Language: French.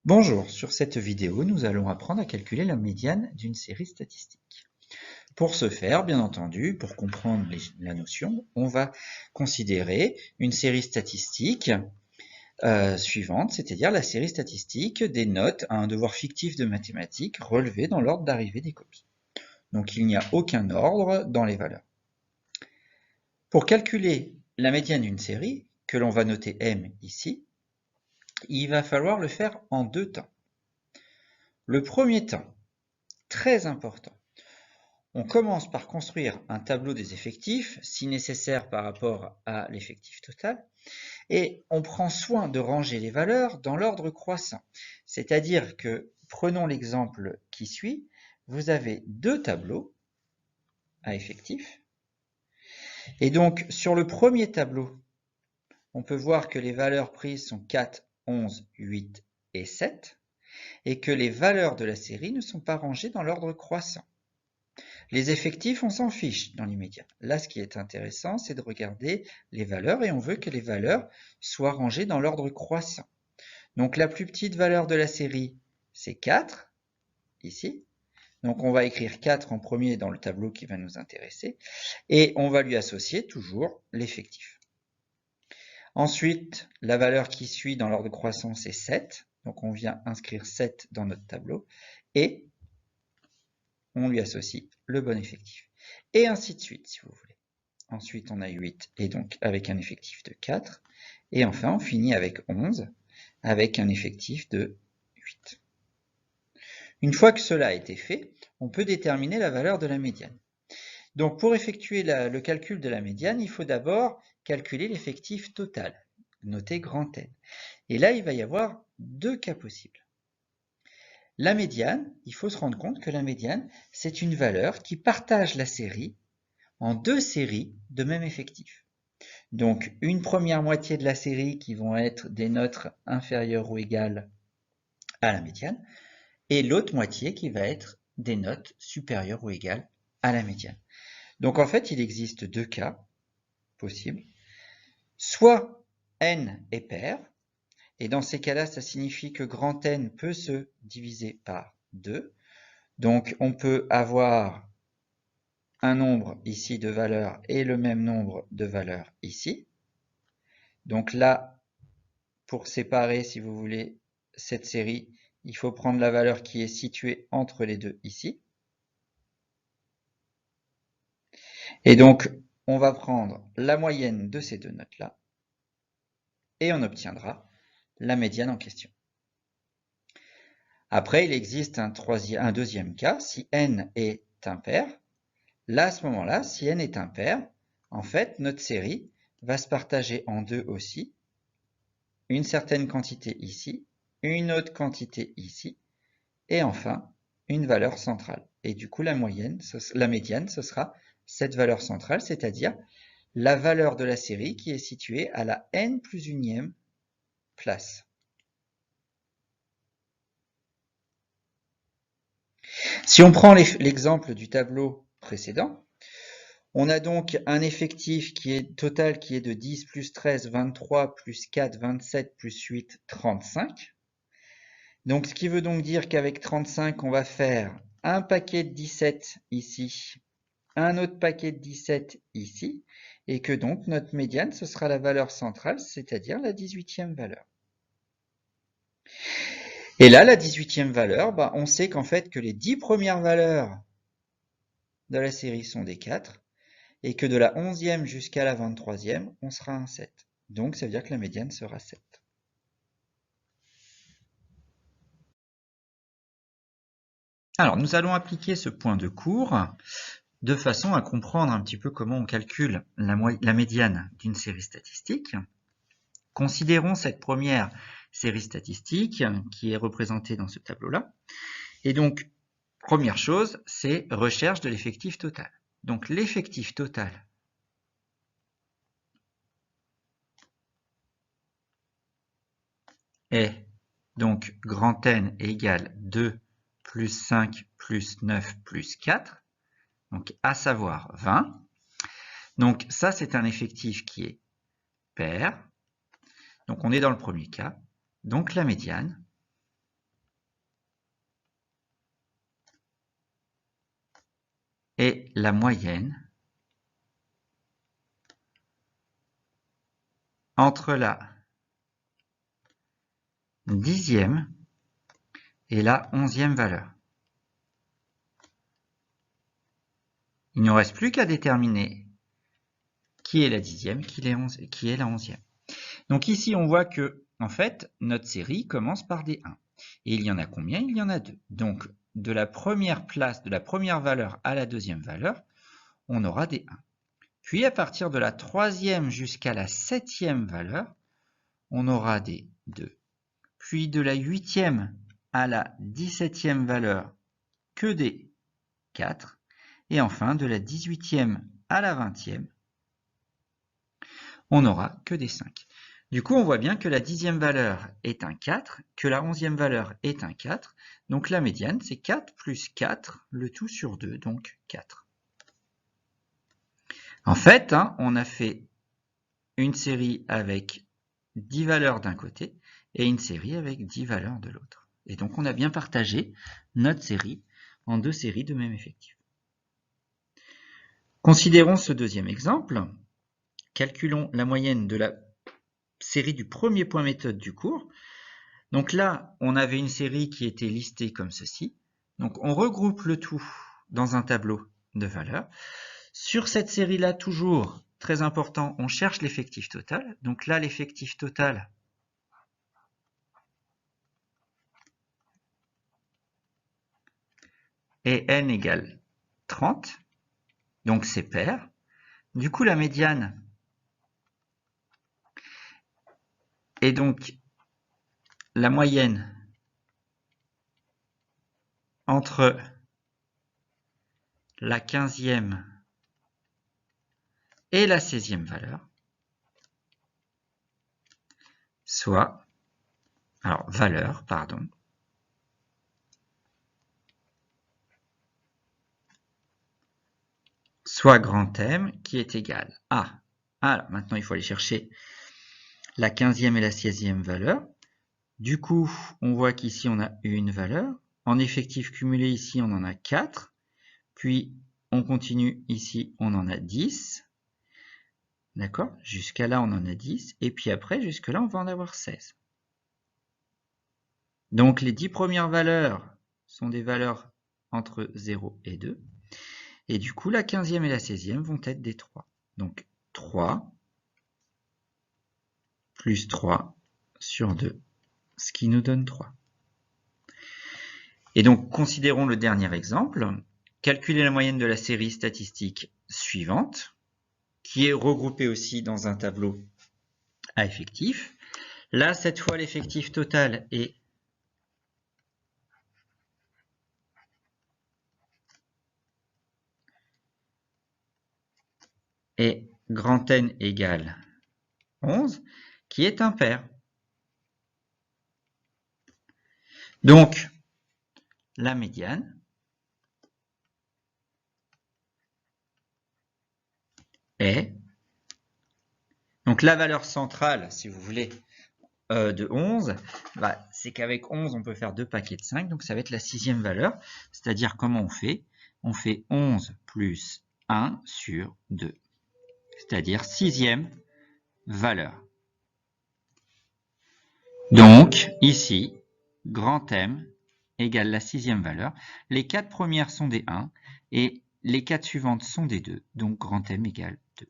Bonjour, sur cette vidéo, nous allons apprendre à calculer la médiane d'une série statistique. Pour ce faire, bien entendu, pour comprendre la notion, on va considérer une série statistique suivante, c'est-à-dire la série statistique des notes à un devoir fictif de mathématiques relevé dans l'ordre d'arrivée des copies. Donc il n'y a aucun ordre dans les valeurs. Pour calculer la médiane d'une série, que l'on va noter M ici, il va falloir le faire en deux temps. Le premier temps, très important, on commence par construire un tableau des effectifs, si nécessaire par rapport à l'effectif total, et on prend soin de ranger les valeurs dans l'ordre croissant. C'est-à-dire que, prenons l'exemple qui suit, vous avez deux tableaux à effectifs, et donc sur le premier tableau, on peut voir que les valeurs prises sont 4, 11, 8 et 7, et que les valeurs de la série ne sont pas rangées dans l'ordre croissant. Les effectifs, on s'en fiche dans l'immédiat. Là, ce qui est intéressant, c'est de regarder les valeurs et on veut que les valeurs soient rangées dans l'ordre croissant. Donc la plus petite valeur de la série, c'est 4, ici. Donc on va écrire 4 en premier dans le tableau qui va nous intéresser et on va lui associer toujours l'effectif. Ensuite, la valeur qui suit dans l'ordre croissant, c'est 7. Donc on vient inscrire 7 dans notre tableau et on lui associe le bon effectif. Et ainsi de suite, si vous voulez. Ensuite, on a 8, et donc avec un effectif de 4. Et enfin, on finit avec 11, avec un effectif de 8. Une fois que cela a été fait, on peut déterminer la valeur de la médiane. Donc, pour effectuer le calcul de la médiane, il faut d'abord calculer l'effectif total, noté grand N. Et là, il va y avoir deux cas possibles. La médiane, il faut se rendre compte que la médiane, c'est une valeur qui partage la série en deux séries de même effectif. Donc une première moitié de la série qui vont être des notes inférieures ou égales à la médiane, et l'autre moitié qui va être des notes supérieures ou égales à la médiane. Donc en fait, il existe deux cas possibles. Soit n est pair, et dans ces cas-là, ça signifie que grand N peut se diviser par 2. Donc on peut avoir un nombre ici de valeurs et le même nombre de valeurs ici. Donc là, pour séparer, si vous voulez, cette série, il faut prendre la valeur qui est située entre les deux ici. Et donc, on va prendre la moyenne de ces deux notes-là et on obtiendra la médiane en question. Après, il existe un deuxième cas, si n est impair. Là, à ce moment-là, si n est impair, en fait, notre série va se partager en deux aussi. Une certaine quantité ici, une autre quantité ici, et enfin, une valeur centrale. Et du coup, la médiane, ce sera cette valeur centrale, c'est-à-dire la valeur de la série qui est située à la n plus unième place. Si on prend l'exemple du tableau précédent, on a donc un effectif total qui est de 10 plus 13, 23 plus 4, 27 plus 8, 35. Donc, ce qui veut donc dire qu'avec 35, on va faire un paquet de 17 ici, un autre paquet de 17 ici, et que donc notre médiane, ce sera la valeur centrale, c'est-à-dire la 18e valeur. Et là, la 18e valeur, on sait qu'en fait que les 10 premières valeurs de la série sont des 4, et que de la 11e jusqu'à la 23e, on sera un 7. Donc, ça veut dire que la médiane sera 7. Alors, nous allons appliquer ce point de cours de façon à comprendre un petit peu comment on calcule la médiane d'une série statistique. Considérons cette première série statistique qui est représentée dans ce tableau-là. Et donc, première chose, c'est recherche de l'effectif total. Donc, l'effectif total est donc grand N égale 2 plus 5 plus 9 plus 4, donc à savoir 20. Donc ça, c'est un effectif qui est pair. Donc on est dans le premier cas. Donc la médiane, est la moyenne entre la 10e et la 11e valeur. Il ne nous reste plus qu'à déterminer qui est la 10e, qui est la 11e. Donc ici, on voit que, en fait, notre série commence par des 1. Et il y en a combien? Il y en a 2. Donc, de la première place, de la première valeur à la deuxième valeur, on aura des 1. Puis, à partir de la 3e jusqu'à la 7e valeur, on aura des 2. Puis, de la 8e à la 17e valeur, que des 4. Et enfin, de la 18e à la 20e, on n'aura que des 5. Du coup, on voit bien que la 10e valeur est un 4, que la 11e valeur est un 4. Donc la médiane, c'est 4 plus 4, le tout sur 2, donc 4. En fait, on a fait une série avec 10 valeurs d'un côté et une série avec 10 valeurs de l'autre. Et donc on a bien partagé notre série en 2 séries de même effectif. Considérons ce deuxième exemple. Calculons la moyenne de la série du premier point méthode du cours. Donc là, on avait une série qui était listée comme ceci. Donc on regroupe le tout dans un tableau de valeurs. Sur cette série-là, toujours, très important, on cherche l'effectif total. Donc là, l'effectif total est n égale 30. Donc c'est pair. Du coup, la médiane est donc la moyenne entre la 15e et la 16e valeur, soit, alors valeur, pardon, soit grand M qui est égal à, alors maintenant il faut aller chercher la 15e et la 16e valeur. Du coup, on voit qu'ici on a une valeur. En effectif cumulé, ici on en a 4. Puis on continue, ici on en a 10. D'accord? Jusqu'à là on en a 10. Et puis après, jusque là on va en avoir 16. Donc les 10 premières valeurs sont des valeurs entre 0 et 2. Et du coup, la 15e et la 16e vont être des 3. Donc 3 plus 3 sur 2, ce qui nous donne 3. Et donc, considérons le dernier exemple. Calculer la moyenne de la série statistique suivante, qui est regroupée aussi dans un tableau à effectifs. Là, cette fois, l'effectif total est grand N égale 11, qui est impair. Donc, la médiane est, donc la valeur centrale, si vous voulez, de 11, c'est qu'avec 11, on peut faire 2 paquets de 5, donc ça va être la 6e valeur. C'est-à-dire, comment on fait? On fait 11 plus 1 sur 2, c'est-à-dire 6e valeur. Donc, ici, grand M égale la 6e valeur. Les 4 premières sont des 1 et les 4 suivantes sont des 2, donc grand M égale 2.